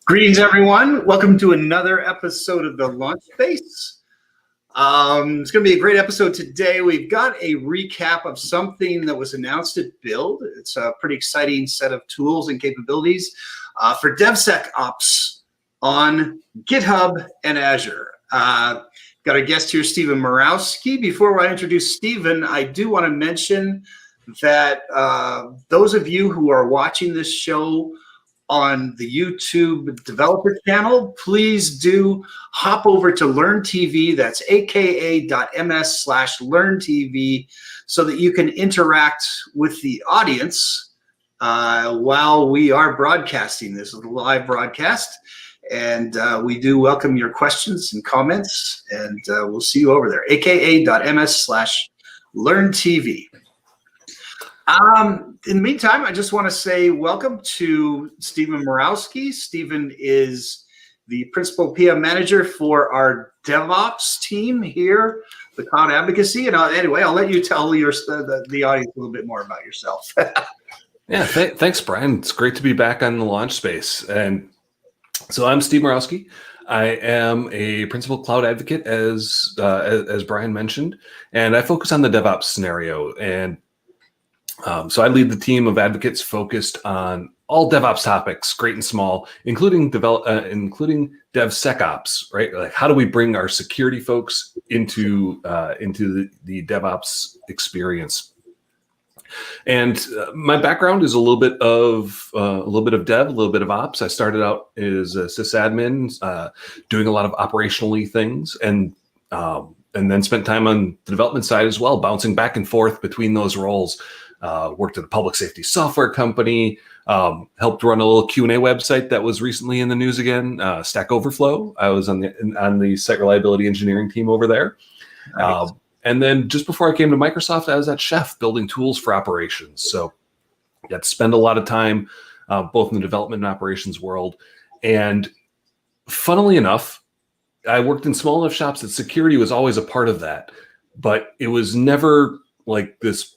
Greetings, everyone. Welcome to another episode of the Launch Space. It's going to be a great episode today. We've got a recap of something that was announced at Build. It's a pretty exciting set of tools and capabilities for DevSecOps on GitHub and Azure. Got our guest here, Stephen Murawski. Before I introduce Stephen, I do want to mention that those of you who are watching this show on the YouTube developer channel, please do hop over to Learn TV. That's aka.ms/LearnTV, so that you can interact with the audience while we are broadcasting. This is a live broadcast, and we do welcome your questions and comments, and we'll see you over there. aka.ms/LearnTV. In the meantime, I just want to say welcome to Stephen Murawski. Stephen is the Principal PM Manager for our DevOps team here, the Cloud Advocacy. And anyway, I'll let you tell the audience a little bit more about yourself. Yeah, thanks, Brian. It's great to be back on the Launch Space. And so I'm Steve Murawski. I am a Principal Cloud Advocate, as Brian mentioned, and I focus on the DevOps scenario. And so I lead the team of advocates focused on all DevOps topics, great and small, including DevSecOps, right? Like, how do we bring our security folks into the DevOps experience? And my background is a little bit of dev, a little bit of ops. I started out as a sysadmin, doing a lot of operationally things, and then spent time on the development side as well, bouncing back and forth between those roles. Worked at a public safety software company, helped run a little Q&A website that was recently in the news again, Stack Overflow. I was on the site reliability engineering team over there. Nice. And then just before I came to Microsoft, I was at Chef building tools for operations. So I got to spend a lot of time both in the development and operations world. And funnily enough, I worked in small enough shops that security was always a part of that, but it was never like this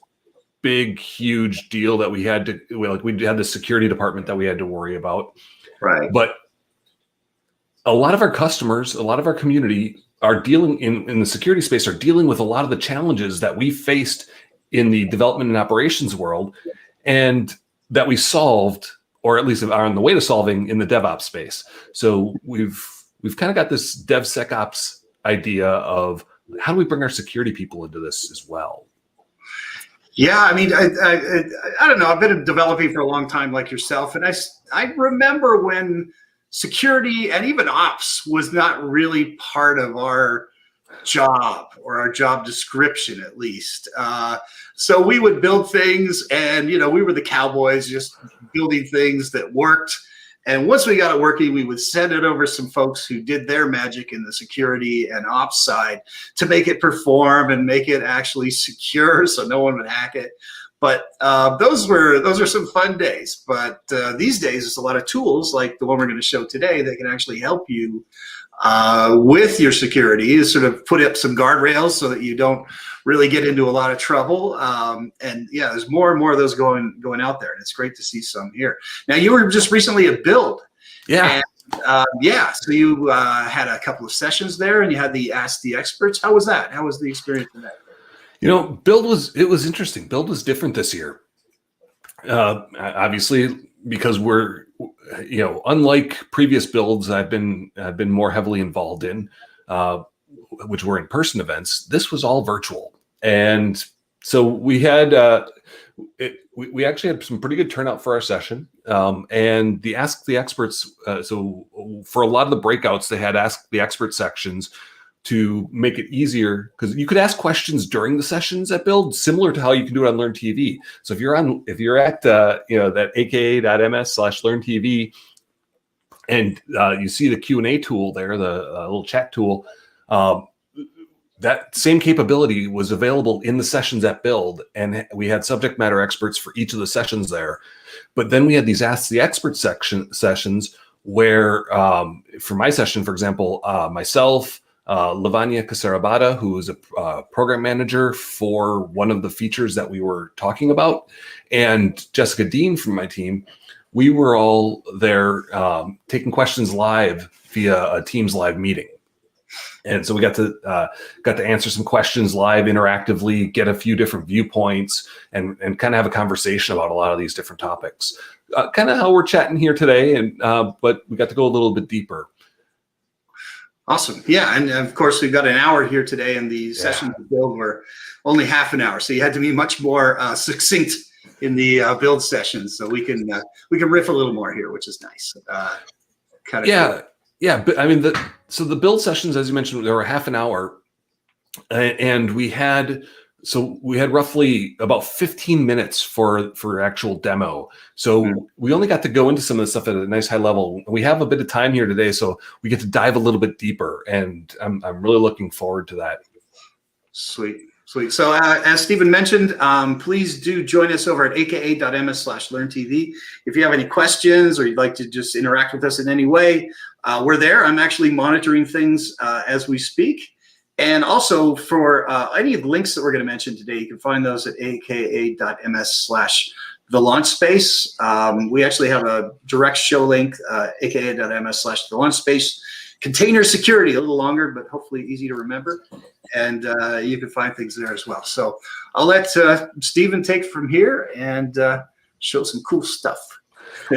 big, huge deal that we had the security department that we had to worry about. Right. But a lot of our customers, a lot of our community are dealing in the security space, are dealing with a lot of the challenges that we faced in the development and operations world, and that we solved, or at least are on the way to solving, in the DevOps space. So we've kind of got this DevSecOps idea of how do we bring our security people into this as well? Yeah, I mean, I don't know. I've been developing for a long time, like yourself, and I remember when security and even ops was not really part of our job, or our job description, at least. So we would build things, and we were the cowboys, just building things that worked. And once we got it working, we would send it over some folks who did their magic in the security and ops side to make it perform and make it actually secure so no one would hack it. But those are some fun days. But these days, there's a lot of tools like the one we're going to show today that can actually help you with your security, to sort of put up some guardrails so that you don't really get into a lot of trouble. And yeah, there's more and more of those going out there, and it's great to see some here. Now, you were just recently at Build. Yeah. And, so you had a couple of sessions there, and you had the Ask the Experts. How was that? How was the experience in that? Build was interesting. Build was different this year. Obviously, because we're, unlike previous builds I've been more heavily involved in, which were in-person events. This was all virtual, and so we had we actually had some pretty good turnout for our session. And the Ask the Experts. So for a lot of the breakouts, they had Ask the Expert sections to make it easier, because you could ask questions during the sessions at Build, similar to how you can do it on Learn TV. So if you're at that aka.ms/LearnTV, and you see the Q&A tool there, the little chat tool, that same capability was available in the sessions at Build, and we had subject matter experts for each of the sessions there. But then we had these Ask the Expert sessions where, for my session, for example, myself, Lavanya Kasarabada, who is a program manager for one of the features that we were talking about, and Jessica Dean from my team, we were all there taking questions live via a Teams live meeting. And so we got to answer some questions live interactively, get a few different viewpoints, and kind of have a conversation about a lot of these different topics. Kind of how we're chatting here today, and but we got to go a little bit deeper. Awesome. Yeah, and of course we've got an hour here today, and the sessions build were only half an hour, so you had to be much more succinct in the build sessions. So we can riff a little more here, which is nice. Kind of cool. Yeah, but I mean, the build sessions, as you mentioned, they were half an hour, and we had roughly about 15 minutes for actual demo. So we only got to go into some of the stuff at a nice high level. We have a bit of time here today, so we get to dive a little bit deeper, and I'm really looking forward to that. Sweet. So as Stephen mentioned, please do join us over at aka.ms/learntv. If you have any questions or you'd like to just interact with us in any way, we're there. I'm actually monitoring things as we speak. And also for any of the links that we're going to mention today, you can find those at aka.ms/thelaunchspace. We actually have a direct show link, aka.ms/thelaunchspace. Container security, a little longer, but hopefully easy to remember. And you can find things there as well. So I'll let Stephen take from here and show some cool stuff.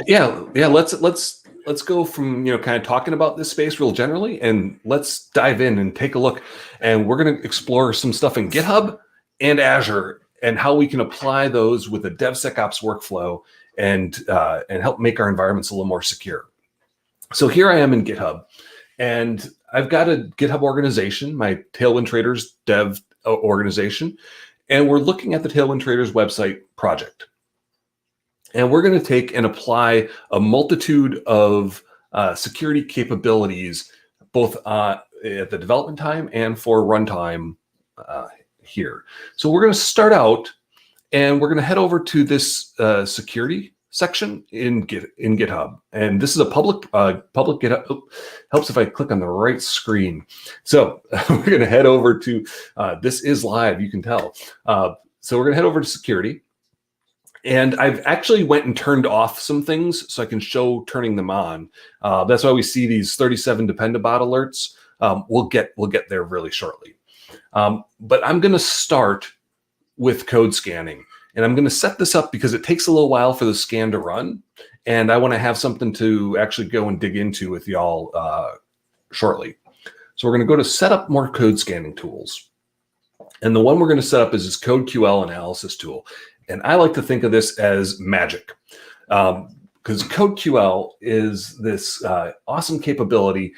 Yeah. Let's go from kind of talking about this space real generally, and let's dive in and take a look. And we're going to explore some stuff in GitHub and Azure and how we can apply those with a DevSecOps workflow and help make our environments a little more secure. So here I am in GitHub. And I've got a GitHub organization, my Tailwind Traders dev organization, and we're looking at the Tailwind Traders website project. And we're going to take and apply a multitude of security capabilities, both at the development time and for runtime here. So we're going to start out, and we're going to head over to this security section in GitHub, and this is a public GitHub. Oh, helps if I click on the right screen. So we're going to head over to this is live. You can tell. So we're going to head over to security, and I've actually went and turned off some things so I can show turning them on. That's why we see these 37 Pandabot alerts. We'll get there really shortly, but I'm going to start with code scanning. And I'm going to set this up because it takes a little while for the scan to run. And I want to have something to actually go and dig into with y'all shortly. So we're going to go to set up more code scanning tools. And the one we're going to set up is this CodeQL analysis tool. And I like to think of this as magic. Because CodeQL is this awesome capability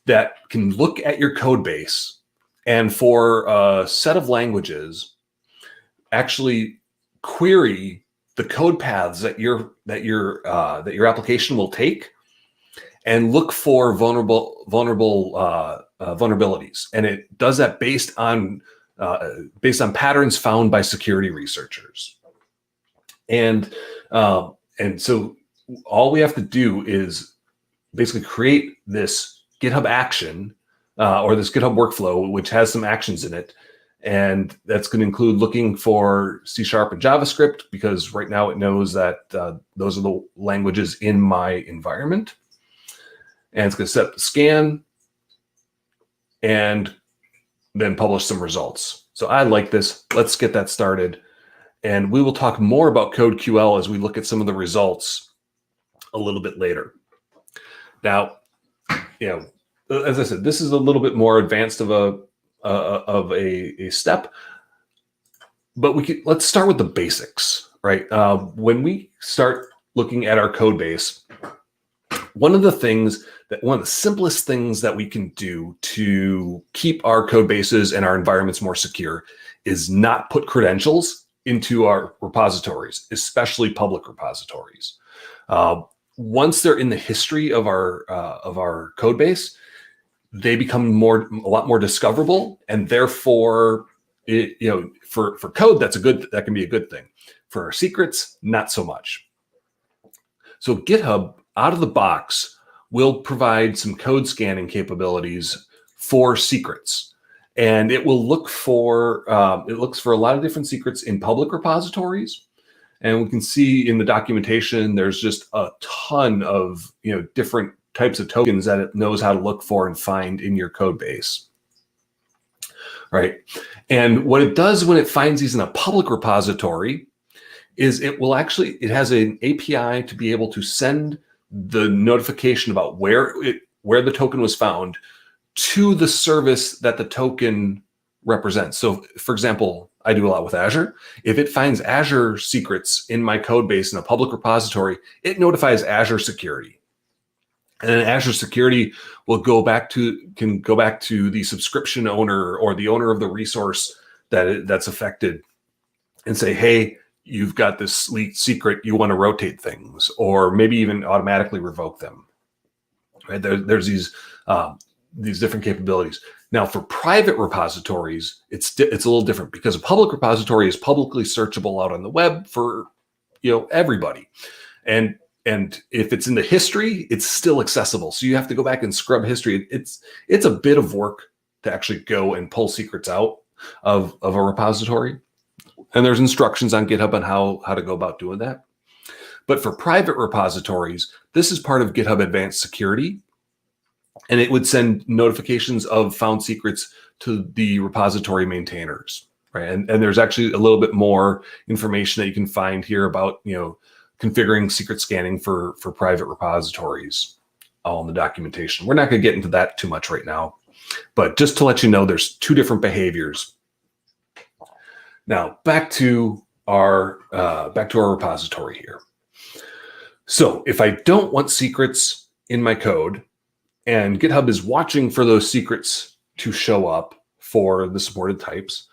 that can look at your code base and for a set of languages, actually query the code paths that your application will take, and look for vulnerabilities. And it does that based on patterns found by security researchers. And so all we have to do is basically create this GitHub action or this GitHub workflow, which has some actions in it. And that's going to include looking for C# and JavaScript, because right now it knows that those are the languages in my environment. And it's going to set up the scan and then publish some results. So I like this. Let's get that started. And we will talk more about CodeQL as we look at some of the results a little bit later. Now, as I said, this is a little bit more advanced of a step, but let's start with the basics, right? When we start looking at our code base, one of the simplest things that we can do to keep our code bases and our environments more secure is not put credentials into our repositories, especially public repositories. Once they're in the history of our code base, they become a lot more discoverable, and therefore, for code, that can be a good thing. For our secrets, not so much. So GitHub, out of the box, will provide some code scanning capabilities for secrets, and it will look for a lot of different secrets in public repositories, And we can see in the documentation, there's just a ton of different types of tokens that it knows how to look for and find in your code base. Right. And what it does when it finds these in a public repository is it has an API to be able to send the notification about where the token was found to the service that the token represents. So for example, I do a lot with Azure. If it finds Azure secrets in my code base in a public repository, it notifies Azure Security. And then Azure Security will can go back to the subscription owner or the owner of the resource that's affected and say, hey, you've got this leaked secret, you want to rotate things, or maybe even automatically revoke them. Right? There's these different capabilities. Now, for private repositories, it's a little different because a public repository is publicly searchable out on the web for everybody, and if it's in the history, it's still accessible. So you have to go back and scrub history. It's a bit of work to actually go and pull secrets out of a repository, and there's instructions on GitHub on how to go about doing that. But for private repositories, this is part of GitHub Advanced Security. And it would send notifications of found secrets to the repository maintainers, right? And there's actually a little bit more information that you can find here about, configuring secret scanning for private repositories, all in the documentation. We're not going to get into that too much right now, but just to let you know, there's two different behaviors. Now back to our repository here. So if I don't want secrets in my code, and GitHub is watching for those secrets to show up for the supported types,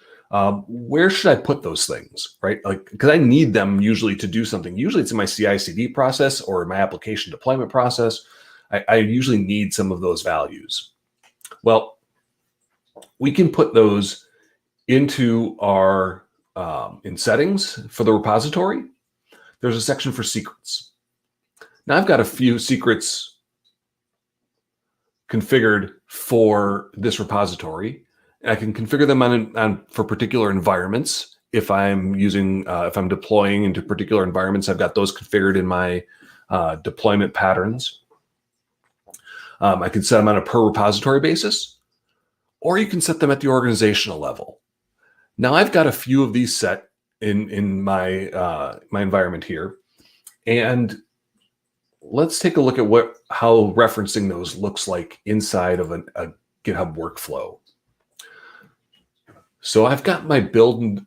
where should I put those things, right? Because I need them usually to do something. Usually it's in my CICD process or my application deployment process. I usually need some of those values. Well, we can put those into our in settings for the repository. There's a section for secrets. Now I've got a few secrets configured for this repository. I can configure them for particular environments. If I'm deploying into particular environments, I've got those configured in my deployment patterns. I can set them on a per repository basis, or you can set them at the organizational level. Now I've got a few of these set in my my environment here, and let's take a look at how referencing those looks like inside of a GitHub workflow. So I've got my build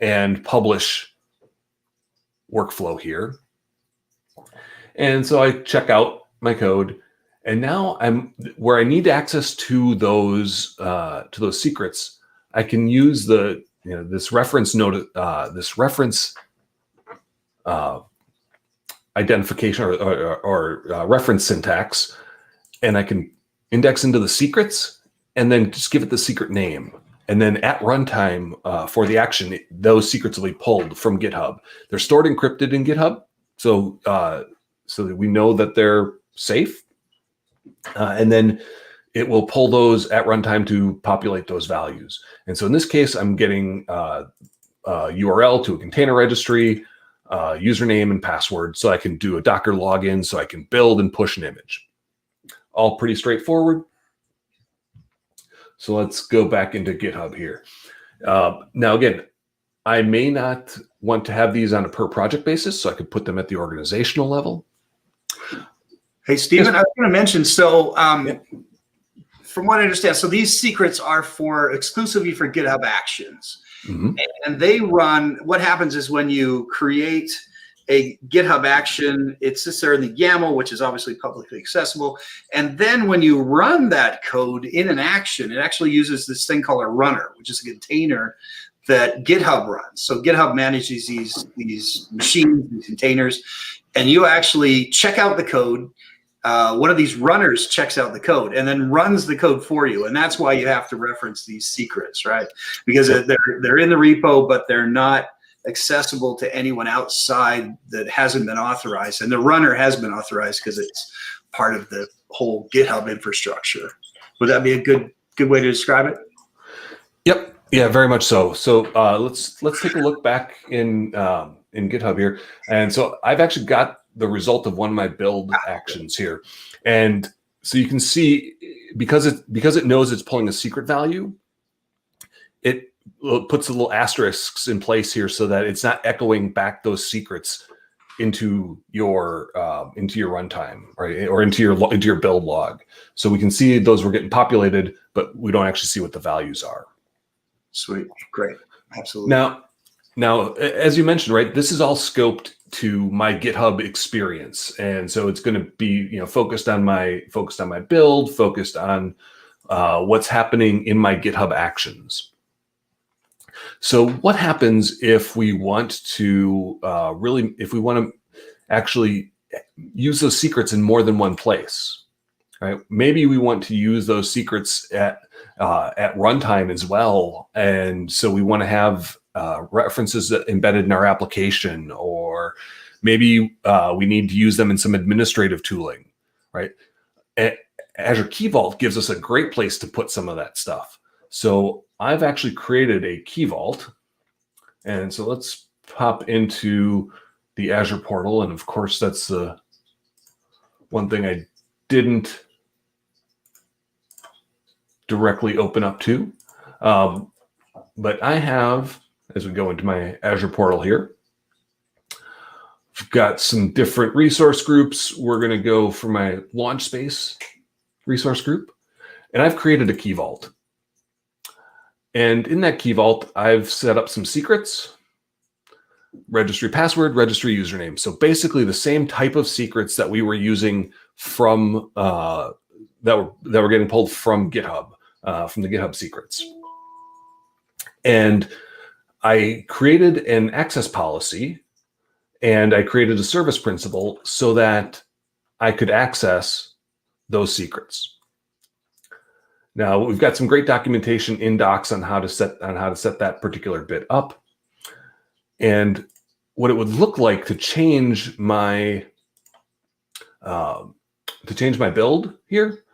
and publish workflow here, and so I check out my code, and now I'm where I need access to those secrets. I can use this reference node, this reference identification or reference syntax, and I can index into the secrets and then just give it the secret name. And then at runtime for the action, those secrets will be pulled from GitHub. They're stored encrypted in GitHub, so that we know that they're safe. And then it will pull those at runtime to populate those values. And so in this case, I'm getting a URL to a container registry, username and password, so I can do a Docker login, so I can build and push an image. All pretty straightforward. So let's go back into GitHub here. Now again, I may not want to have these on a per project basis, so I could put them at the organizational level. Hey, Stephen, I was going to mention, so from what I understand, so these secrets are exclusively for GitHub Actions. Mm-hmm. And they run, what happens is when you create a GitHub action, it sits there in the YAML, which is obviously publicly accessible. And then when you run that code in an action, it actually uses this thing called a runner, which is a container that GitHub runs. So GitHub manages these machines, these containers, and you actually check out the code. One of these runners checks out the code and then runs the code for you. And that's why you have to reference these secrets, right? Because they're in the repo, but they're not accessible to anyone outside that hasn't been authorized. And the runner has been authorized because it's part of the whole GitHub infrastructure. Would that be a good way to describe it? Yep. Yeah, very much so. So let's take a look back in GitHub here, and so I've actually got the result of one of my build actions here, and so you can see because it knows it's pulling a secret value, it puts a little asterisks in place here so that it's not echoing back those secrets into your runtime, right, or into your build log. So we can see those were getting populated, but we don't actually see what the values are. Sweet, great, absolutely. Now, as you mentioned, right, this is all scoped to my GitHub experience, and so it's going to be focused on my build, focused on what's happening in my GitHub Actions. So what happens if we want to actually use those secrets in more than one place, right? Maybe we want to use those secrets at runtime as well, and so we want to have references that embedded in our application, or maybe we need to use them in some administrative tooling, right? Azure Key Vault gives us a great place to put some of that stuff. So I've actually created a Key Vault, and so let's pop into the Azure portal, and of course that's the one thing I didn't directly open up to, but I have, as we go into my Azure portal here, I've got some different resource groups. We're going to go for my launch space resource group, and I've created a Key Vault. And in that Key Vault, I've set up some secrets, registry password, registry username. So basically the same type of secrets that we were using from that were getting pulled from GitHub, from the GitHub secrets. And I created an access policy, and I created a service principal so that I could access those secrets. Now we've got some great documentation in docs on how to set that particular bit up, and what it would look like to change my build here.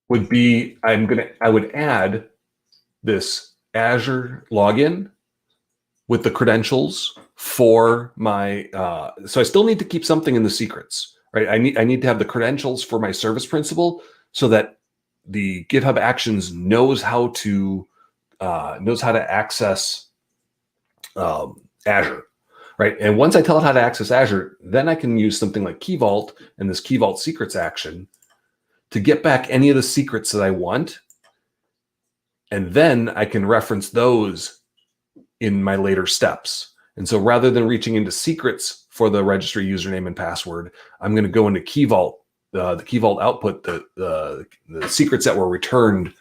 Would be I would add this Azure login with the credentials for my so I still need to keep something in the secrets. Right, I need to have the credentials for my service principal so that the GitHub Actions knows how to access Azure, right? And once I tell it how to access Azure, then I can use something like Key Vault and this Key Vault secrets action to get back any of the secrets that I want, and then I can reference those in my later steps. And so rather than reaching into secrets for the registry username and password, I'm going to go into Key Vault, the Key Vault output, the secrets that were returned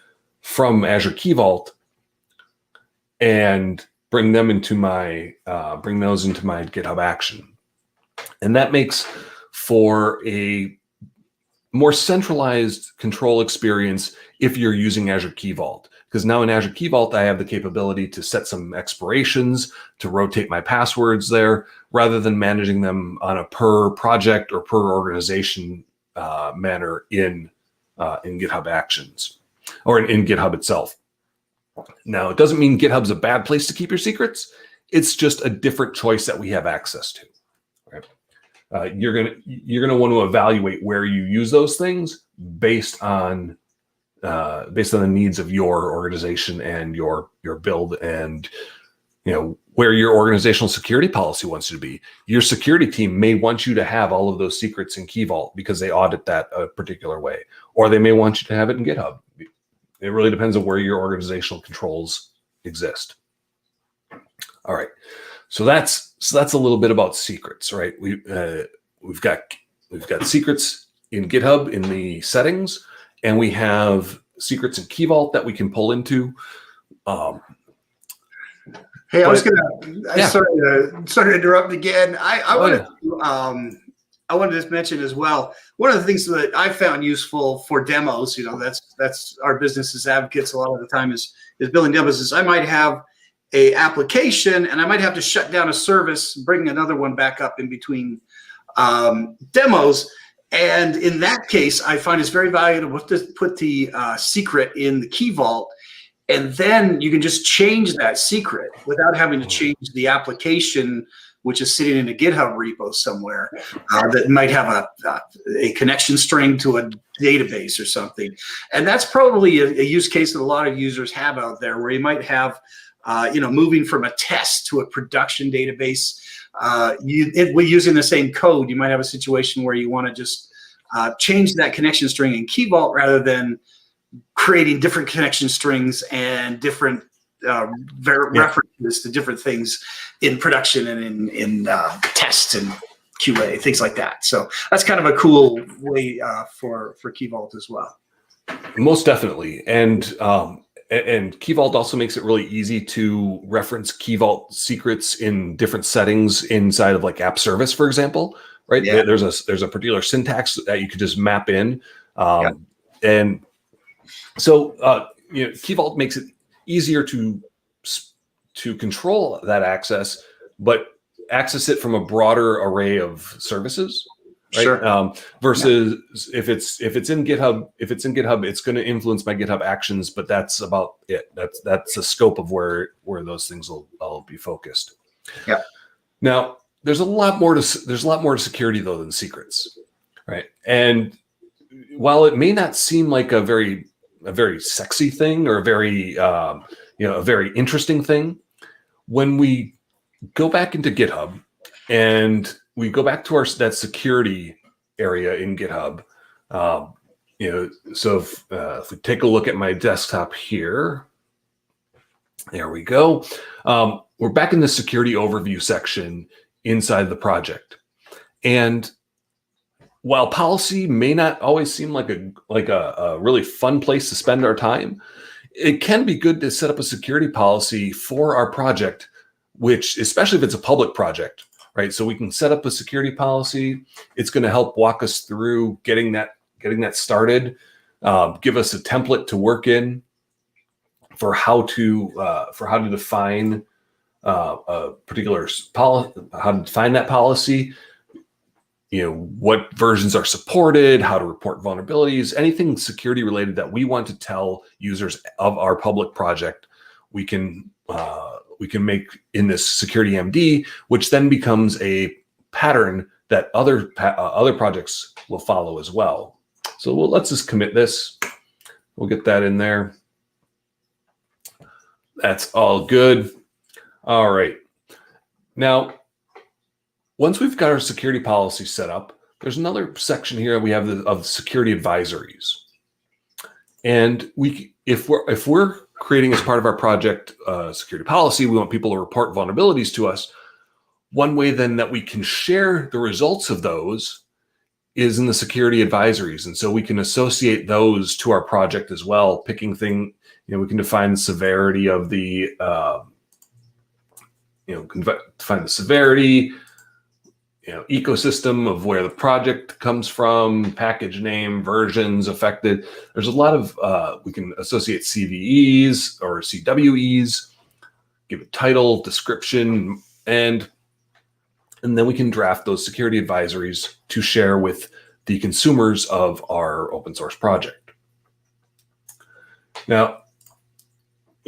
from Azure Key Vault, and bring those into my GitHub action. And that makes for a more centralized control experience if you're using Azure Key Vault. Because now in Azure Key Vault, I have the capability to set some expirations, to rotate my passwords there, rather than managing them on a per project or per organization manner in GitHub Actions or in GitHub itself. Now, it doesn't mean GitHub's a bad place to keep your secrets. It's just a different choice that we have access to. Right? You're gonna want to evaluate where you use those things based on the needs of your organization and your build, and where your organizational security policy wants you to be. Your security team may want you to have all of those secrets in Key Vault because they audit that a particular way, or they may want you to have it in GitHub. It really depends on where your organizational controls exist. All right, so that's a little bit about secrets, right? We've got secrets in GitHub in the settings, and we have secrets in Key Vault that we can pull into. Hey, I was gonna. Sorry to interrupt again. I wanted to just mention as well. One of the things that I found useful for demos, that's our business as advocates. A lot of the time is building demos. Is I might have a application and I might have to shut down a service, bring another one back up in between demos. And in that case, I find it's very valuable to put the secret in the Key Vault, and then you can just change that secret without having to change the application, which is sitting in a GitHub repo somewhere that might have a connection string to a database or something. And that's probably a use case that a lot of users have out there, where you might have, moving from a test to a production database. Using the same code, you might have a situation where you want to just change that connection string in Key Vault rather than creating different connection strings and different references to different things in production and in tests and QA, things like that. So that's kind of a cool way for Key Vault as well. Most definitely. And Key Vault also makes it really easy to reference Key Vault secrets in different settings inside of like app service, for example, right? Yeah. There's a particular syntax that you could just map in. And so, Key Vault makes it easier to control that access, but access it from a broader array of services. Right? Sure. Versus if it's in GitHub, it's going to influence my GitHub Actions, but that's about it. That's the scope of where those things will all be focused. Yeah. Now there's a lot more to security though than secrets, right? And while it may not seem like a very sexy thing or a very interesting thing, when we go back into GitHub and we go back to that security area in GitHub. So if we take a look at my desktop here, there we go. We're back in the security overview section inside the project. And while policy may not always seem like a really fun place to spend our time, it can be good to set up a security policy for our project, which, especially if it's a public project, right? So we can set up a security policy. It's going to help walk us through getting that started, give us a template to work in for how to define a particular policy, how to define that policy. What versions are supported, how to report vulnerabilities, anything security related that we want to tell users of our public project, we can make in this security MD, which then becomes a pattern that other projects will follow as well. So let's just commit this. We'll get that in there. That's all good. All right. Now, once we've got our security policy set up, there's another section here we have of security advisories. And if we're creating as part of our project security policy, we want people to report vulnerabilities to us. One way then that we can share the results of those is in the security advisories. And so we can associate those to our project as well, picking we can define the severity of define the severity, ecosystem of where the project comes from, package name, versions affected. There's a lot of, we can associate CVEs or CWEs, give a title, description, and then we can draft those security advisories to share with the consumers of our open source project. Now,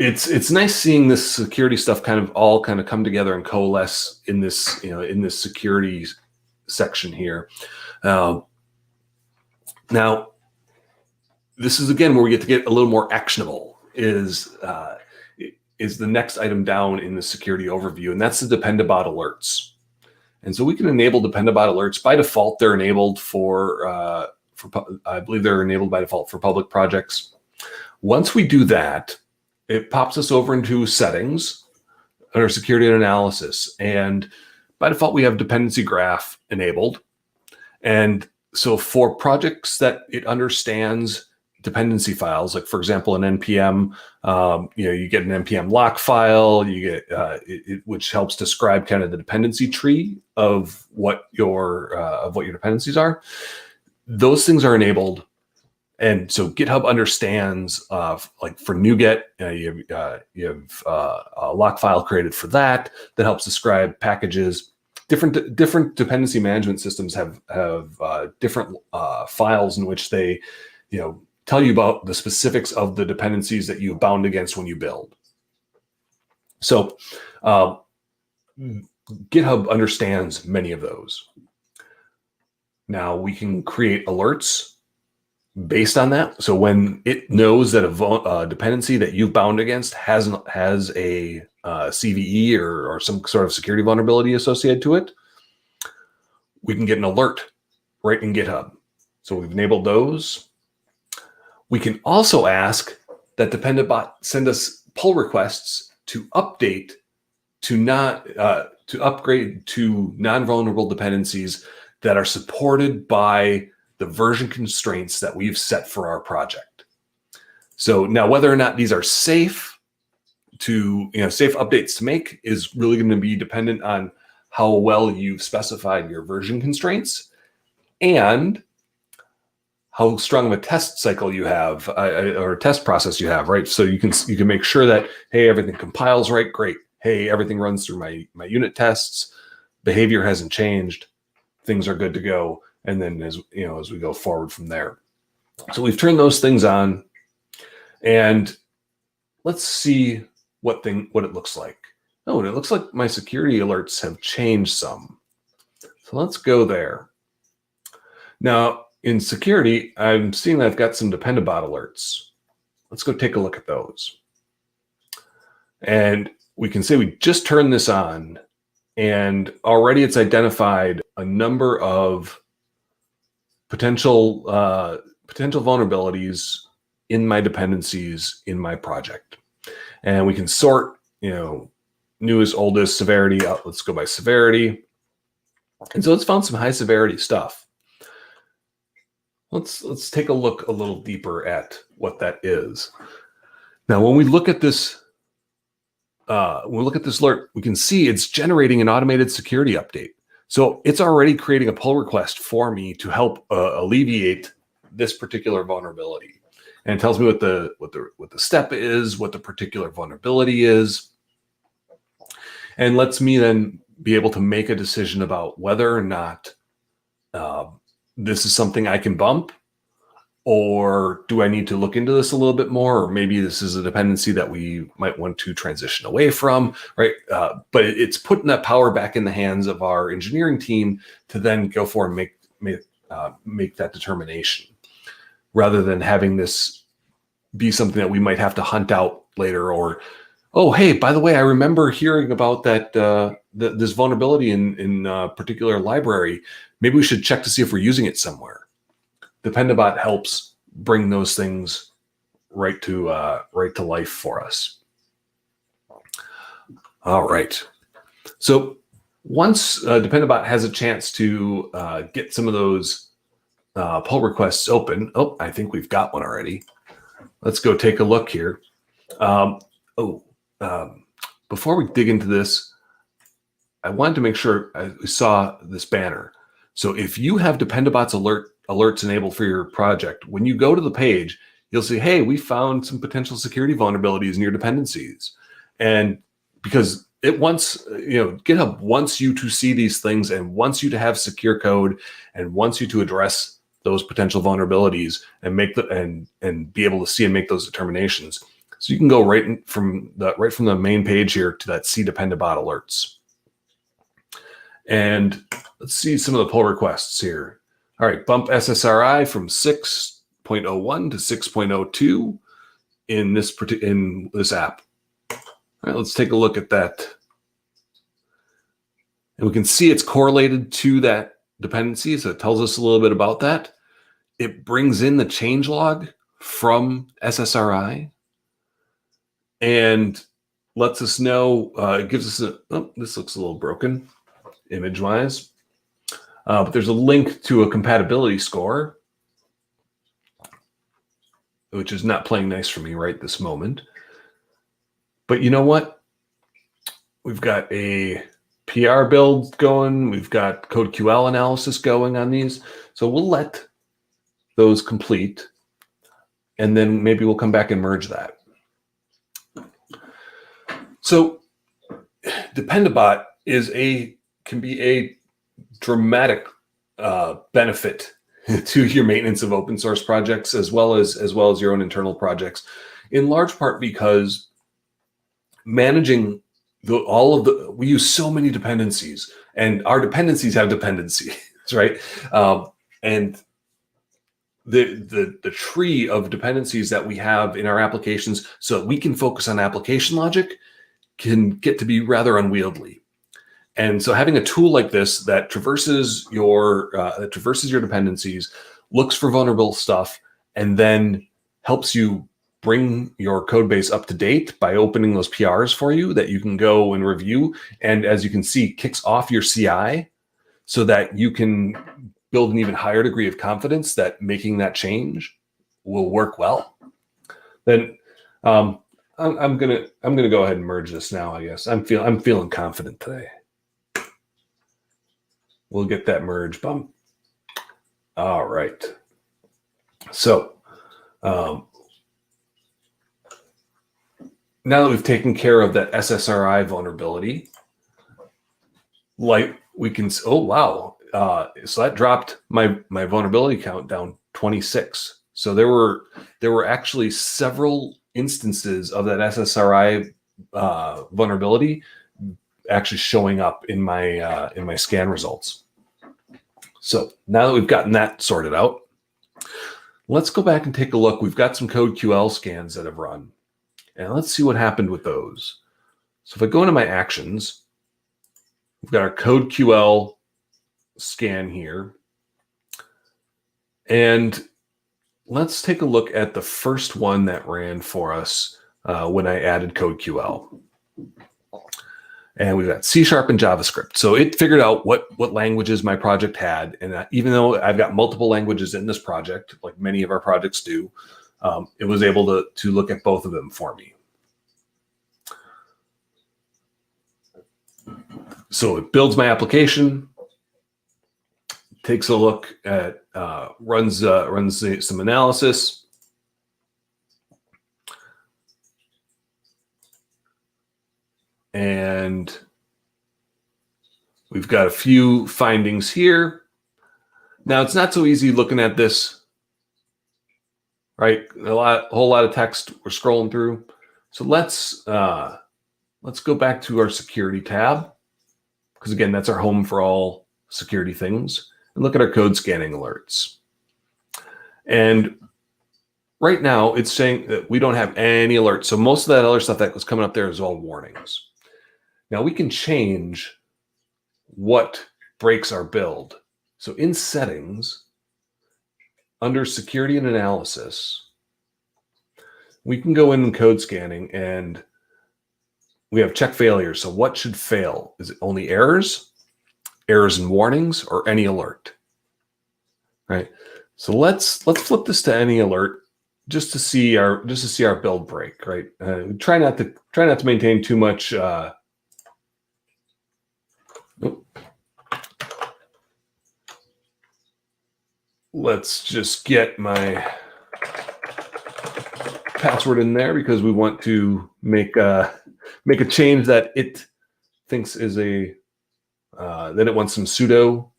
it's nice seeing this security stuff kind of come together and coalesce in this security section here. Now, this is again where we get a little more actionable. Is the next item down in the security overview, and that's the Pandabot alerts. And so we can enable Pandabot alerts by default. They're enabled for I believe they're enabled by default for public projects. Once we do that, it pops us over into settings under security and analysis. And by default, we have dependency graph enabled. And so for projects that it understands dependency files, like for example, an NPM, you get an NPM lock file, you get which helps describe kind of the dependency tree of what your dependencies are. Those things are enabled. And so GitHub understands, like for NuGet, you have a lock file created for that helps describe packages. different dependency management systems have different files in which they, tell you about the specifics of the dependencies that you bound against when you build. So GitHub understands many of those. Now we can create alerts based on that. So when it knows that a dependency that you've bound against has a CVE or some sort of security vulnerability associated to it, we can get an alert right in GitHub. So we've enabled those. We can also ask that Pandabot send us pull requests to update to upgrade to non-vulnerable dependencies that are supported by the version constraints that we've set for our project. So now whether or not these are safe updates to make is really going to be dependent on how well you've specified your version constraints and how strong of a test cycle you have or test process you have, right? So you can make sure that, hey, everything compiles right, great. Hey, everything runs through my unit tests, behavior hasn't changed, things are good to go. And then as we go forward from there. So we've turned those things on, and let's see what it looks like. Oh, and it looks like my security alerts have changed some. So let's go there. Now in security, I'm seeing that I've got some Pandabot alerts. Let's go take a look at those. And we can say we just turned this on, and already it's identified a number of potential vulnerabilities in my dependencies in my project. And we can sort, newest, oldest, severity. Let's go by severity. And so it's found some high severity stuff. Let's take a look a little deeper at what that is. Now, when we look at this, alert, we can see it's generating an automated security update. So it's already creating a pull request for me to help alleviate this particular vulnerability, and it tells me what the step is, what the particular vulnerability is, and lets me then be able to make a decision about whether or not this is something I can bump, or do I need to look into this a little bit more, or maybe this is a dependency that we might want to transition away from, right? But it's putting that power back in the hands of our engineering team to then go for and make that determination, rather than having this be something that we might have to hunt out later, or, oh, hey, by the way, I remember hearing about that this vulnerability in a particular library. Maybe we should check to see if we're using it somewhere. The Pandabot helps bring those things right to life for us. All right. So once Pandabot has a chance to get some of those pull requests open, I think we've got one already. Let's go take a look here. Before we dig into this, I wanted to make sure I saw this banner. So if you have Pandabot's alerts enabled for your project, when you go to the page, you'll see, hey, we found some potential security vulnerabilities in your dependencies. And because it wants, GitHub wants you to see these things and wants you to have secure code and wants you to address those potential vulnerabilities and and be able to see and make those determinations. So you can go right from the main page here to that see Pandabot alerts. And let's see some of the pull requests here. All right, bump SSRI from 6.01 to 6.02 in this app. All right, let's take a look at that. And we can see it's correlated to that dependency, so it tells us a little bit about that. It brings in the change log from SSRI and lets us know, it gives us this looks a little broken image-wise. But there's a link to a compatibility score, which is not playing nice for me right this moment. But you know what? We've got a PR build going. We've got code QL analysis going on these. So we'll let those complete, and then maybe we'll come back and merge that. So Pandabot is a can be a dramatic benefit to your maintenance of open source projects as well as your own internal projects, in large part because managing we use so many dependencies, and our dependencies have dependencies, right? And the tree of dependencies that we have in our applications so that we can focus on application logic can get to be rather unwieldy. And so having a tool like this that traverses your dependencies, looks for vulnerable stuff, and then helps you bring your code base up to date by opening those PRs for you that you can go and review. And as you can see, kicks off your CI so that you can build an even higher degree of confidence that making that change will work well. Then I'm gonna go ahead and merge this now. I guess I'm feeling confident today. We'll get that merge bump. All right. So now that we've taken care of that SSRI vulnerability, like we can, oh wow. So that dropped my vulnerability count down 26. So there were actually several instances of that SSRI vulnerability actually showing up in my scan results. So now that we've gotten that sorted out, let's go back and take a look. We've got some CodeQL scans that have run, and let's see what happened with those. So if I go into my actions, we've got our CodeQL scan here, and let's take a look at the first one that ran for us when I added CodeQL. And we've got C# and JavaScript. So it figured out what languages my project had. And even though I've got multiple languages in this project, like many of our projects do, it was able to look at both of them for me. So it builds my application, takes a look at, runs some analysis. And we've got a few findings here. Now it's not so easy looking at this, right? A whole lot of text we're scrolling through. So let's go back to our security tab, because again, that's our home for all security things, and look at our code scanning alerts. And right now it's saying that we don't have any alerts. So most of that other stuff that was coming up there is all warnings. Now we can change what breaks our build. So in settings, under security and analysis, we can go in code scanning, and we have check failures. So what should fail? Is it only errors and warnings, or any alert? Right. So let's flip this to any alert just to see our build break. Right. Try not to maintain too much. Let's just get my password in there, because we want to make a change that it thinks is that it wants some sudo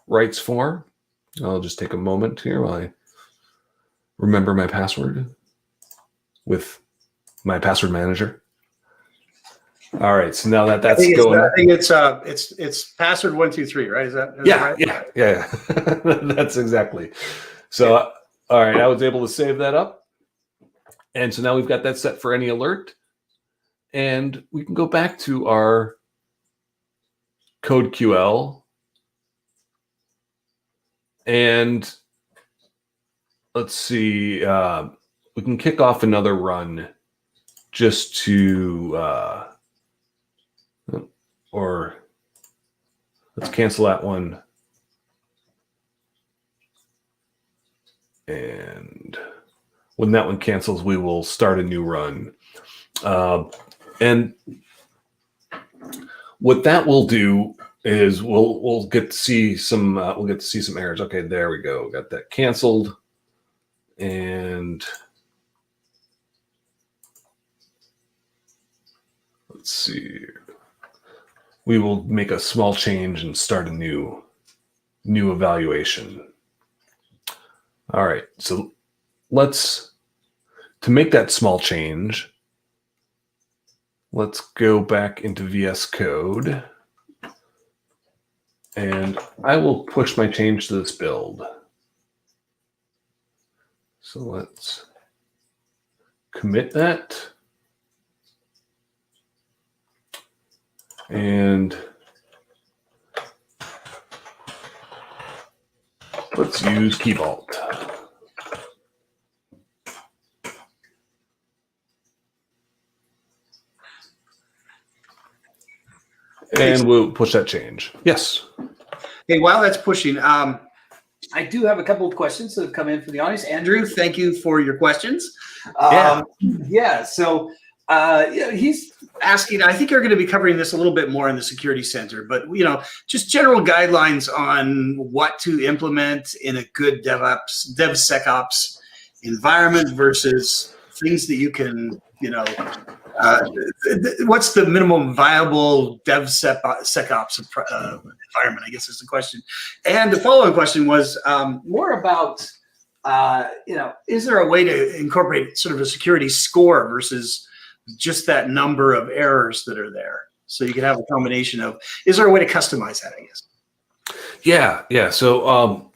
rights for. I'll just take a moment here while I remember my password with my password manager. All right, so now that's going. I think it's password 123, right? Is that right? Yeah. That's exactly. So, all right, I was able to save that up, and so now we've got that set for any alert, and we can go back to our CodeQL, and let's see. We can kick off another run just to. Or let's cancel that one. And when that one cancels, we will start a new run. And what that will do is we'll get to see some errors. Okay, there we go. Got that canceled. And let's see. we will make a small change and start a new evaluation. All right, so to make that small change, let's go back into VS Code, and I will push my change to this build. So let's commit that. And let's use Key Vault. And we'll push that change. Yes. Hey, while that's pushing, I do have a couple of questions that have come in from the audience. Andrew, thank you for your questions. So he's asking, I think you're going to be covering this a little bit more in the Security Center, but just general guidelines on what to implement in a good DevSecOps environment versus things that you can, what's the minimum viable DevSecOps environment, I guess is the question. And the following question was more about, is there a way to incorporate sort of a security score versus just that number of errors that are there? So you can have a combination of, is there a way to customize that, I guess? Yeah. So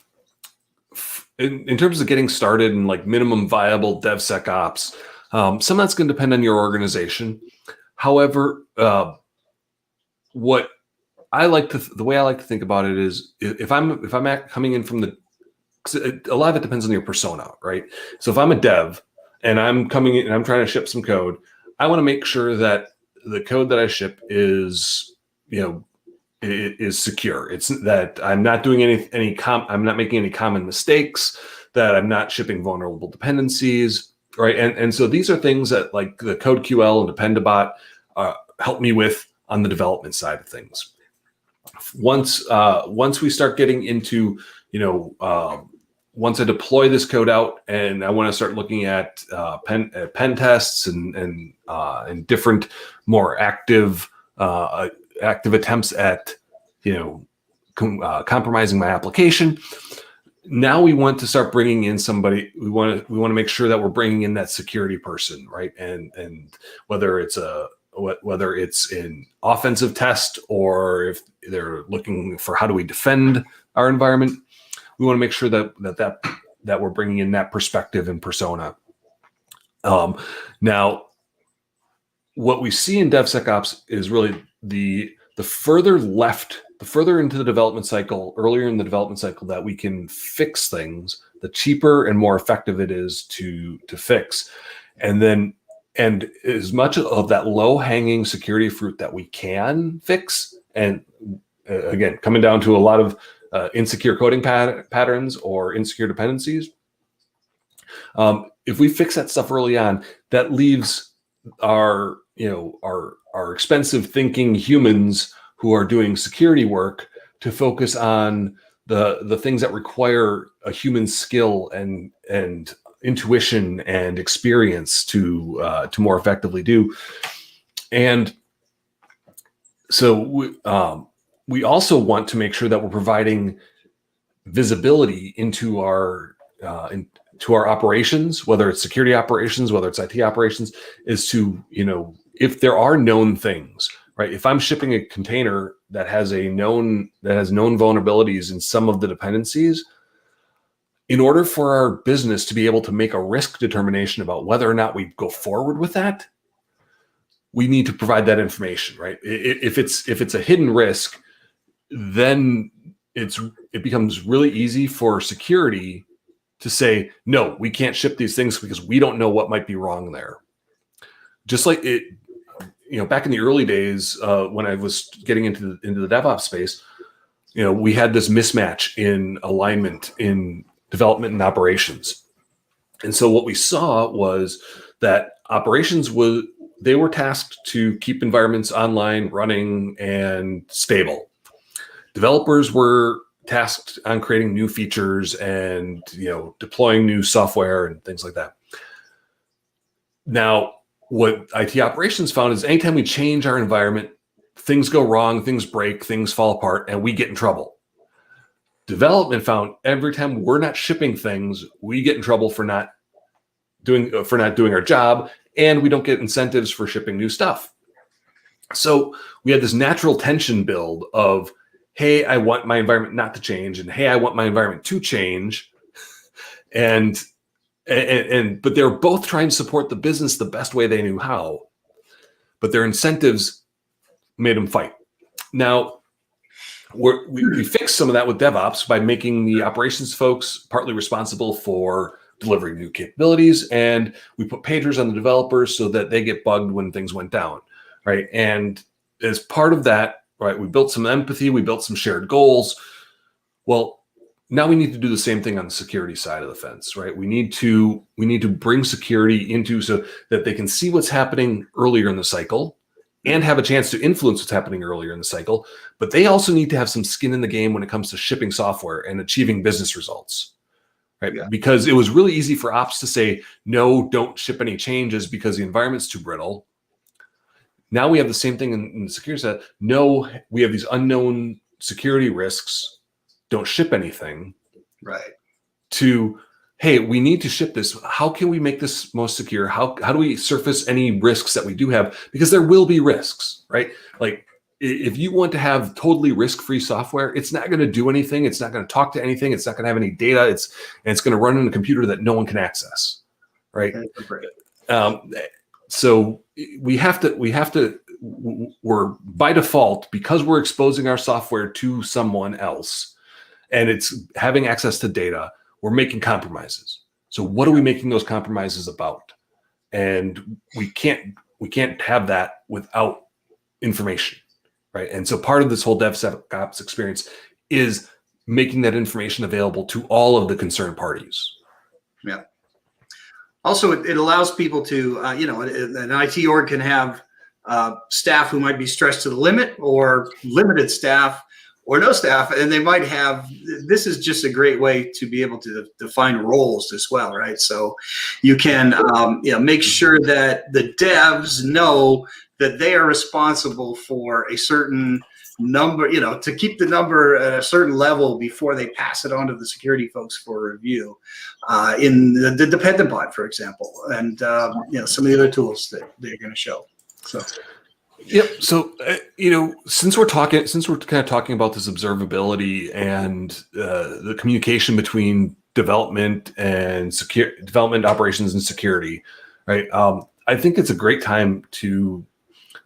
in terms of getting started in like minimum viable DevSecOps, some of that's going to depend on your organization. However, the way I like to think about it is if I'm coming in from a lot of it depends on your persona, right? So if I'm a dev and I'm coming in and I'm trying to ship some code, I want to make sure that the code that I ship is, it is secure. It's that I'm not doing I'm not making any common mistakes, that I'm not shipping vulnerable dependencies, right? And so these are things that like the CodeQL and the Pandabot help me with on the development side of things. Once we start getting into, once I deploy this code out and I want to start looking at pen tests and different more active attempts at compromising my application, now we want to start bringing in somebody. We want to make sure that we're bringing in that security person, right? And whether it's an offensive test or if they're looking for how do we defend our environment, we want to make sure that we're bringing in that perspective and persona. Now, what we see in DevSecOps is really the further left, the further into the development cycle, earlier in the development cycle that we can fix things, the cheaper and more effective it is to fix. And as much of that low-hanging security fruit that we can fix, and again, coming down to a lot of insecure coding patterns or insecure dependencies. If we fix that stuff early on, that leaves our expensive thinking humans who are doing security work to focus on the things that require a human skill and intuition and experience to more effectively do. And so we also want to make sure that we're providing visibility into our operations, whether it's security operations, whether it's IT operations, is to, if there are known things, right? If I'm shipping a container that has known vulnerabilities in some of the dependencies, in order for our business to be able to make a risk determination about whether or not we go forward with that, we need to provide that information, right? If it's a hidden risk, then it becomes really easy for security to say, no, we can't ship these things because we don't know what might be wrong there. Just like it, back in the early days when I was getting into the DevOps space, we had this mismatch in alignment in development and operations. And so what we saw was that operations they were tasked to keep environments online, running, and stable. Developers were tasked on creating new features and deploying new software and things like that. Now, what IT operations found is anytime we change our environment, things go wrong, things break, things fall apart, and we get in trouble. Development found every time we're not shipping things, we get in trouble for not doing our job, and we don't get incentives for shipping new stuff. So we had this natural tension build of, hey, I want my environment not to change, and hey, I want my environment to change, and but they were both trying to support the business the best way they knew how, but their incentives made them fight. Now, we fixed some of that with DevOps by making the operations folks partly responsible for delivering new capabilities, and we put pagers on the developers so that they get bugged when things went down, right? And as part of that, right, we built some empathy, we built some shared goals. Well, now we need to do the same thing on the security side of the fence, right? We need to bring security into so that they can see what's happening earlier in the cycle and have a chance to influence what's happening earlier in the cycle. But they also need to have some skin in the game when it comes to shipping software and achieving business results, right? Yeah. Because it was really easy for ops to say, no, don't ship any changes because the environment's too brittle. Now we have the same thing in the security side. No, we have these unknown security risks. Don't ship anything. Right. To, hey, we need to ship this. How can we make this most secure? How do we surface any risks that we do have? Because there will be risks, right? Like if you want to have totally risk-free software, it's not going to do anything. It's not going to talk to anything. It's not going to have any data. It's going to run on a computer that no one can access, right? So we're by default, because we're exposing our software to someone else and it's having access to data, we're making compromises. So what are we making those compromises about? And we can't have that without information, right? And so part of this whole DevSecOps experience is making that information available to all of the concerned parties. Yeah. Also, it allows people to, an IT org can have staff who might be stretched to the limit, or limited staff, or no staff, and they might have, this is just a great way to be able to define roles as well, right? So you can make sure that the devs know that they are responsible for a certain number, to keep the number at a certain level before they pass it on to the security folks for review, in the dependent bot, for example, and some of the other tools that they're going to show. So. Yep. So, since we're kind of talking about this observability and the communication between development and development operations and security, right? I think it's a great time to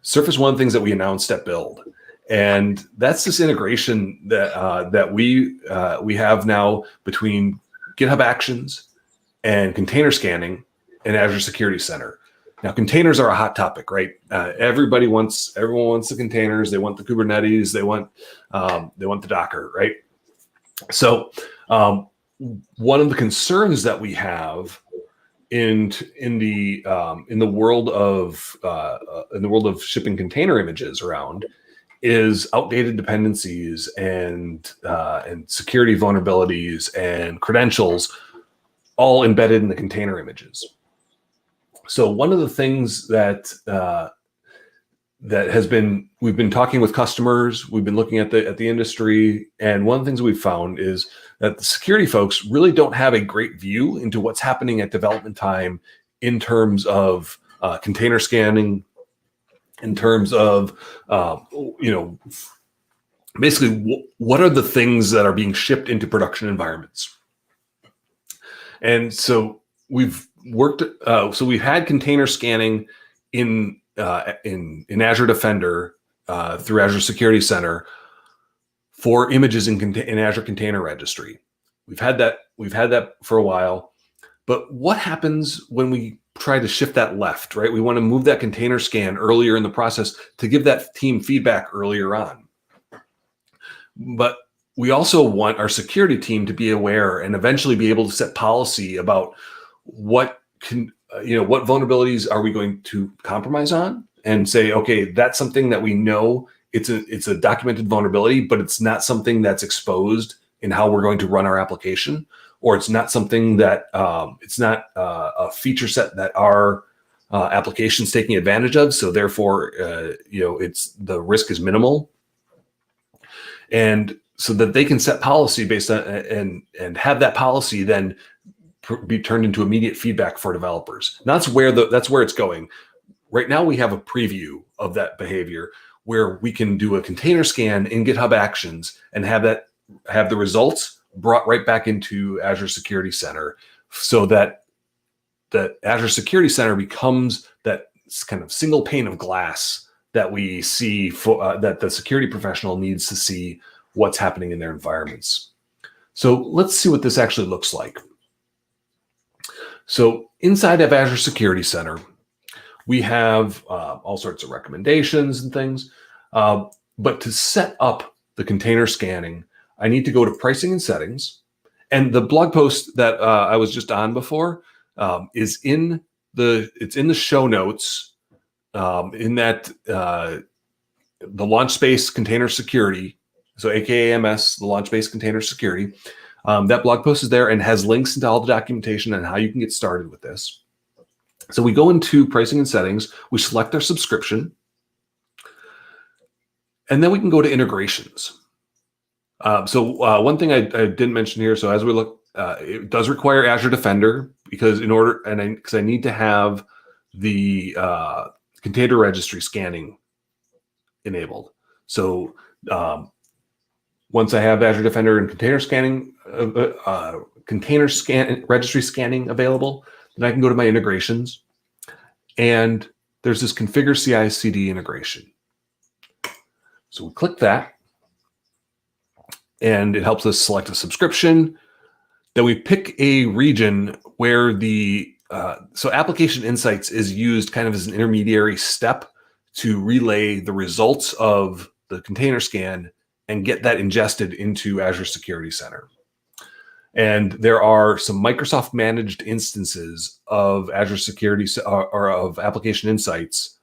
surface one of the things that we announced at Build, and that's this integration that we have now between GitHub Actions and container scanning and Azure Security Center. Now, containers are a hot topic, right? Everyone wants the containers. They want the Kubernetes. They want the Docker, right? So, one of the concerns that we have in the world of shipping container images around is outdated dependencies and security vulnerabilities and credentials, all embedded in the container images. So one of the things that we've been talking with customers, we've been looking at the industry, and one of the things we've found is that the security folks really don't have a great view into what's happening at development time in terms of container scanning, in terms of basically what are the things that are being shipped into production environments. And so we've worked. So we've had container scanning in Azure Defender through Azure Security Center for images in Azure Container Registry. We've had that for a while. But what happens when we try to shift that left? Right, we want to move that container scan earlier in the process to give that team feedback earlier on. But we also want our security team to be aware and eventually be able to set policy about what vulnerabilities are we going to compromise on, and say, okay, that's something that we know it's a documented vulnerability, but it's not something that's exposed in how we're going to run our application, or it's not something that it's not a feature set that our applications taking advantage of. So therefore, the risk is minimal. And so that they can set policy based on and have that policy then be turned into immediate feedback for developers. And that's where it's going. Right now we have a preview of that behavior where we can do a container scan in GitHub Actions and have the results brought right back into Azure Security Center, so that Azure Security Center becomes that kind of single pane of glass that we see that the security professional needs to see what's happening in their environments. So let's see what this actually looks like. So inside of Azure Security Center, we have all sorts of recommendations and things. But to set up the container scanning, I need to go to pricing and settings. And the blog post that I was just on before is in the show notes, in that the launch space container security. So AKA MS, the launch space container security. That blog post is there and has links into all the documentation and how you can get started with this. So we go into pricing and settings, we select our subscription, and then we can go to integrations. One thing I didn't mention here, so as we look, it does require Azure Defender because I need to have the container registry scanning enabled. So once I have Azure Defender and registry scanning available, then I can go to my integrations, and there's this configure CICD integration. So we click that, and it helps us select a subscription. Then we pick a region where so Application Insights is used kind of as an intermediary step to relay the results of the container scan and get that ingested into Azure Security Center. And there are some Microsoft managed instances of Azure Security or of Application Insights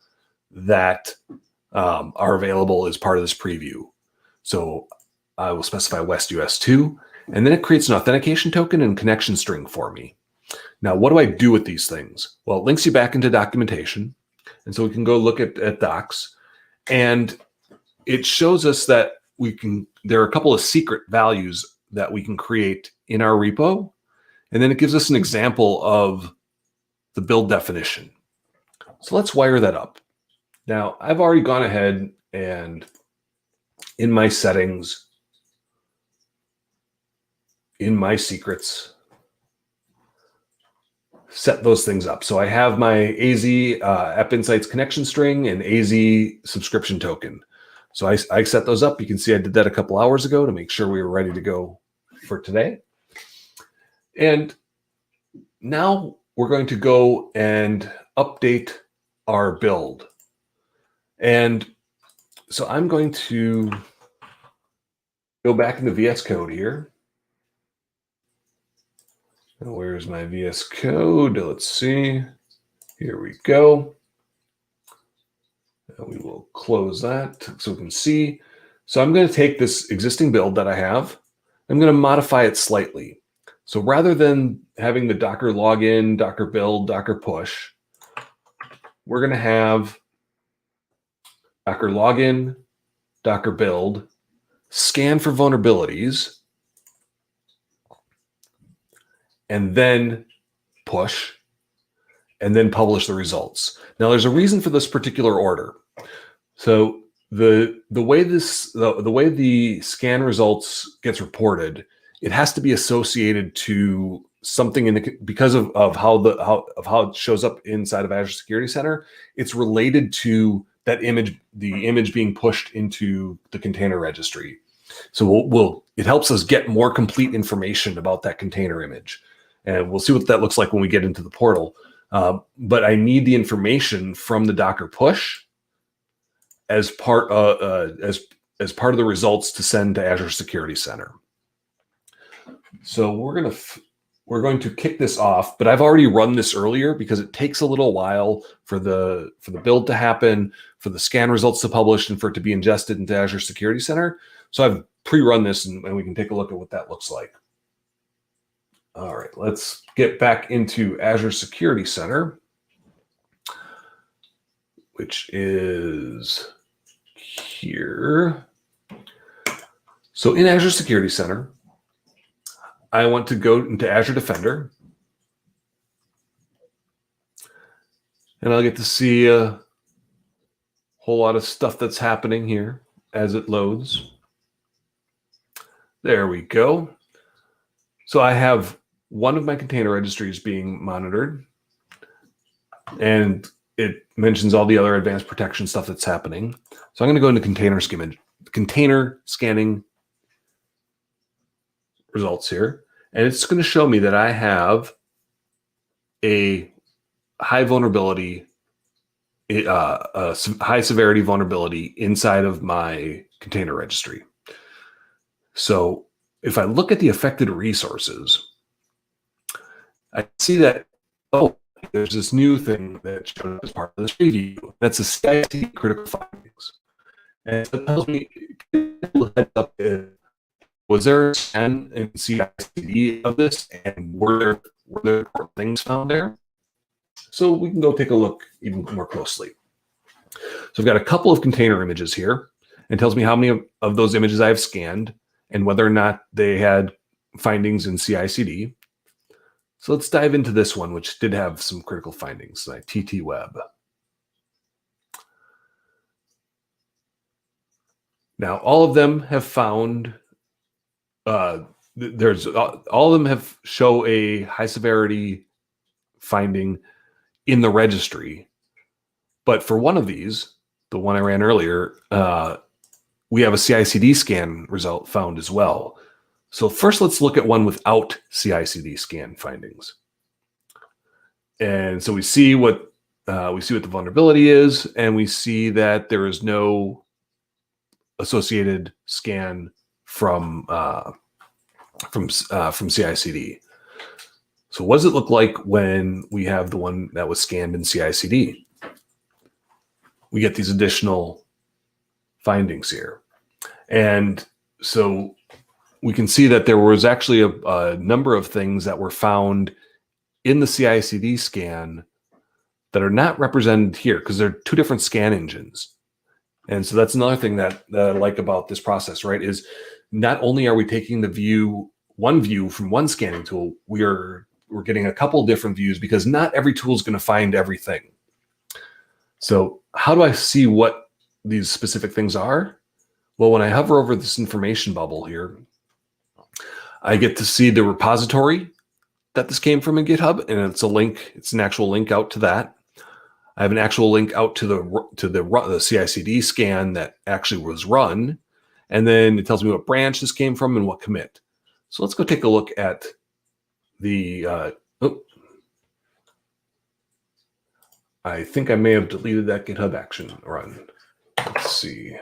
that are available as part of this preview. So I will specify West US 2, and then it creates an authentication token and connection string for me. Now, what do I do with these things? Well, it links you back into documentation. And so we can go look at docs, and it shows us that there are a couple of secret values that we can create in our repo. And then it gives us an example of the build definition. So let's wire that up. Now, I've already gone ahead and in my settings, in my secrets, set those things up. So I have my AZ App Insights connection string and AZ subscription token. So I set those up. You can see I did that a couple hours ago to make sure we were ready to go for today. And now we're going to go and update our build. And so I'm going to go back into VS Code here. Now, where's my VS Code? Let's see. Here we go. And we will close that so we can see. So I'm going to take this existing build that I have. I'm going to modify it slightly. So rather than having the Docker login, Docker build, Docker push, we're going to have Docker login, Docker build, scan for vulnerabilities, and then push, and then publish the results. Now, there's a reason for this particular order. So the way the scan results gets reported, it has to be associated to something because of how it shows up inside of Azure Security Center. It's related to that image, the image being pushed into the container registry. So it helps us get more complete information about that container image. And we'll see what that looks like when we get into the portal. But I need the information from the Docker push as part of the results to send to Azure Security Center. So we're going to kick this off, but I've already run this earlier because it takes a little while for the build to happen, for the scan results to publish, and for it to be ingested into Azure Security Center. So I've pre-run this, and we can take a look at what that looks like. All right, let's get back into Azure Security Center. which is here. So in Azure Security Center, I want to go into Azure Defender, and I'll get to see a whole lot of stuff that's happening here as it loads. There we go. So I have one of my container registries being monitored, and it mentions all the other advanced protection stuff that's happening. So I'm going to go into container scanning results here, and it's going to show me that I have a high vulnerability, a high severity vulnerability inside of my container registry. So if I look at the affected resources, I see that, oh, there's this new thing that showed up as part of this preview. That's a CICD critical findings. And it tells me, heads up, was there a scan in CICD of this, and were there things found there? So we can go take a look even more closely. So I've got a couple of container images here, and tells me how many of those images I have scanned and whether or not they had findings in CICD. So let's dive into this one, which did have some critical findings, like TT Web. Now, all of them have found, all of them have show a high severity finding in the registry. But for one of these, the one I ran earlier, we have a CICD scan result found as well. So first, let's look at one without CICD scan findings. And so we see what the vulnerability is, and we see that there is no associated scan from CICD. So what does it look like when we have the one that was scanned in CICD? We get these additional findings here. And so we can see that there was actually a number of things that were found in the CICD scan that are not represented here because they're two different scan engines. And so that's another thing that I like about this process, right? Is not only are we taking one view from one scanning tool, we're getting a couple different views because not every tool is going to find everything. So how do I see what these specific things are? Well, when I hover over this information bubble here, I get to see the repository that this came from in GitHub, and it's a link. It's an actual link out to that. I have an actual link out to the CICD scan that actually was run, and then it tells me what branch this came from and what commit. So let's go take a look at the. I think I may have deleted that GitHub action run. Let's see.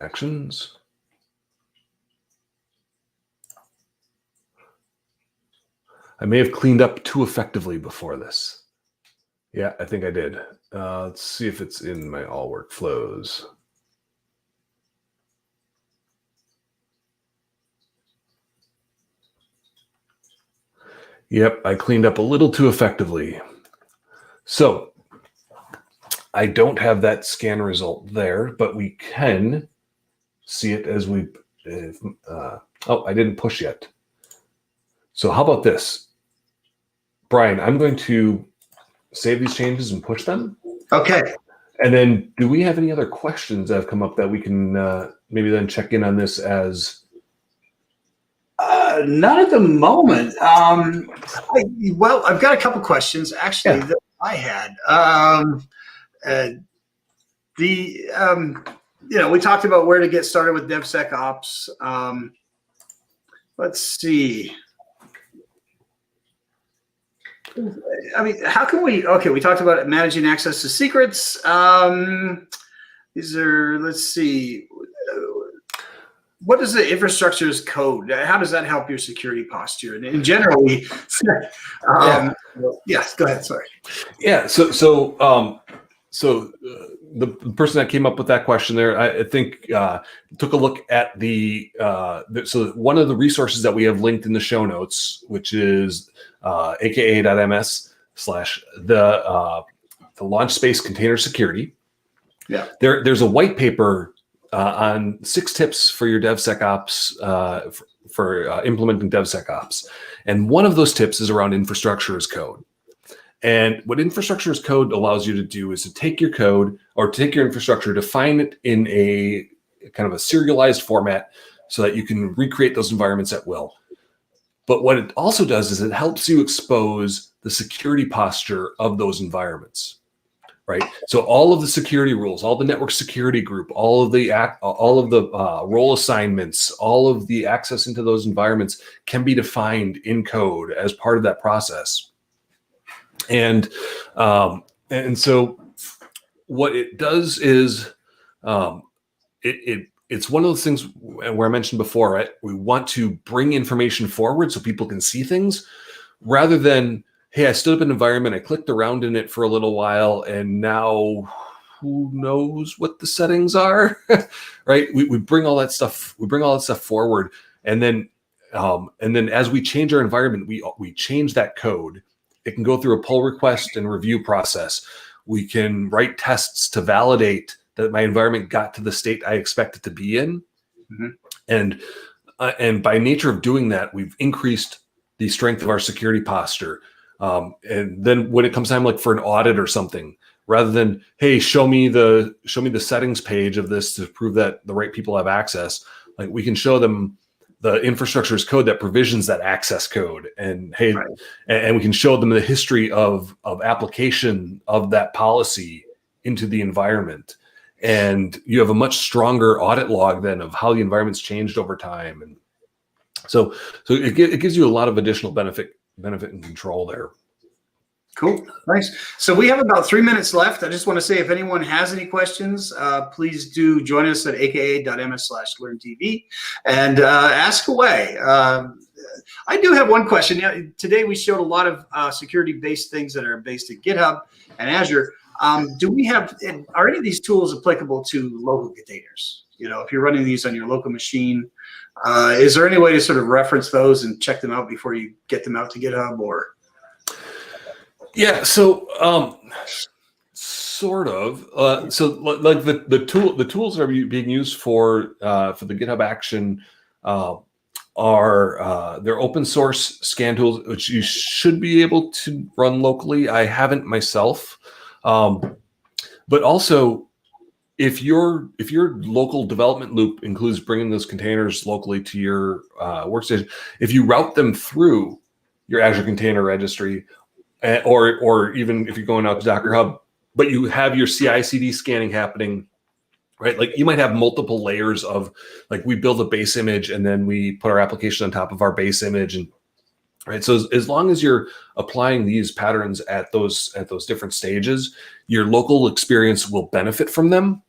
Actions. I may have cleaned up too effectively before this. Yeah, I think I did. Let's see if it's in my all workflows. Yep, I cleaned up a little too effectively. So I don't have that scan result there, but we can see it as we, oh, I didn't push yet. So how about this? Brian, I'm going to save these changes and push them. Okay. And then do we have any other questions that have come up that we can maybe then check in on this as? Not at the moment. Well, I've got a couple questions actually that I had. We talked about where to get started with DevSecOps. Let's see. I mean, how can we? Okay, we talked about managing access to secrets. These are. Let's see. What is the infrastructure as code? How does that help your security posture? And in general, yes, go ahead. Sorry. Yeah. So the person that came up with that question there, I think, took a look at so one of the resources that we have linked in the show notes, which is aka.ms. the launch space container security. Yeah. There's a white paper on 6 tips for your DevSecOps for implementing DevSecOps. And one of those tips is around infrastructure as code. And what infrastructure as code allows you to do is to take your code or take your infrastructure, define it in a kind of a serialized format so that you can recreate those environments at will. But what it also does is it helps you expose the security posture of those environments, right? So all of the security rules, all the network security group, all of the role assignments, all of the access into those environments can be defined in code as part of that process. And so what it does is it's one of those things where I mentioned before, right? We want to bring information forward so people can see things rather than, hey, I stood up an environment, I clicked around in it for a little while, and now who knows what the settings are, right? We bring all that stuff, forward, and then as we change our environment, we change that code. It can go through a pull request and review process. We can write tests to validate that my environment got to the state I expect it to be in. Mm-hmm. And by nature of doing that, we've increased the strength of our security posture. And then when it comes time like for an audit or something, rather than, hey, show me the settings page of this to prove that the right people have access, like we can show them the infrastructure as code that provisions that access code, and hey, right. And we can show them the history of application of that policy into the environment. And you have a much stronger audit log then of how the environment's changed over time. And so it gives you a lot of additional benefit and control there. Cool. Nice. So we have about 3 minutes left. I just want to say if anyone has any questions, please do join us at aka.ms/learntv and ask away. I do have one question. Today we showed a lot of security-based things that are based in GitHub and Azure. Are any of these tools applicable to local containers? If you're running these on your local machine, is there any way to sort of reference those and check them out before you get them out to GitHub or? Yeah, so sort of. So like the tools that are being used for the GitHub Action are they're open source scan tools, which you should be able to run locally. I haven't myself, but also if your local development loop includes bringing those containers locally to your workstation, if you route them through your Azure Container Registry. Or even if you're going out to Docker Hub, but you have your CICD scanning happening, right? Like you might have multiple layers of, like we build a base image and then we put our application on top of our base image, and right. So as long as you're applying these patterns at those different stages, your local experience will benefit from them,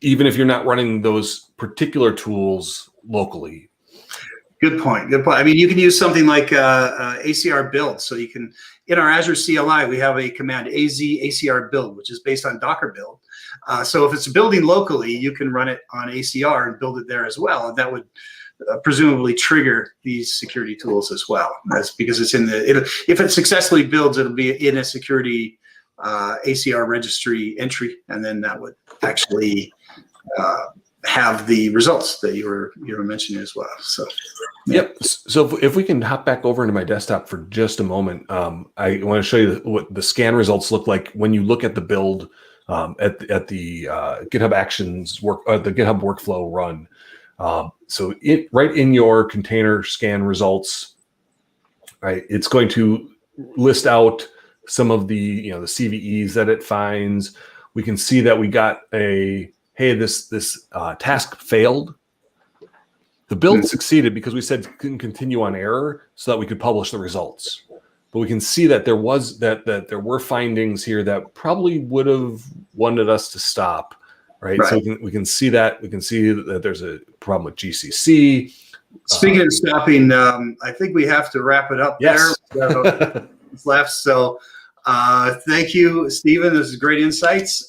even if you're not running those particular tools locally. Good point. Good point. I mean, you can use something like ACR build. So you can, in our Azure CLI, we have a command ACR build, which is based on Docker build. So if it's building locally, you can run it on ACR and build it there as well. And that would presumably trigger these security tools as well. That's because it's if it successfully builds, it'll be in a security ACR registry entry, and then that would actually have the results that you were mentioning as well. So yeah. Yep. So if we can hop back over into my desktop for just a moment, I want to show you what the scan results look like when you look at the build at the GitHub Actions the GitHub workflow run. So right in your container scan results, right, it's going to list out some of the the CVEs that it finds. We can see that we got hey, this task failed. The build succeeded because we said couldn't continue on error so that we could publish the results. But we can see that there were findings here that probably would have wanted us to stop, right? So we can see that. We can see that there's a problem with GCC. Speaking of stopping, I think we have to wrap it up there. It's left. So Thank you, Stephen. This is great insights.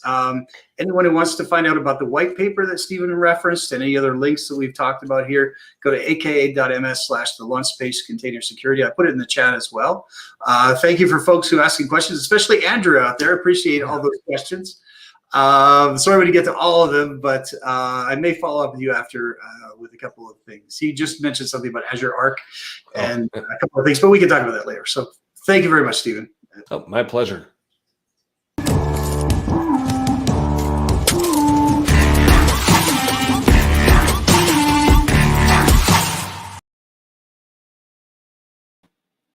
Anyone who wants to find out about the white paper that Stephen referenced and any other links that we've talked about here, go to aka.ms/the launch space container security. I put it in the chat as well. Thank you for folks who are asking questions, especially Andrew out there. Appreciate all those questions. Sorry to get to all of them, but I may follow up with you after with a couple of things. He just mentioned something about Azure Arc and a couple of things, but we can talk about that later. So thank you very much, Stephen. Oh, my pleasure.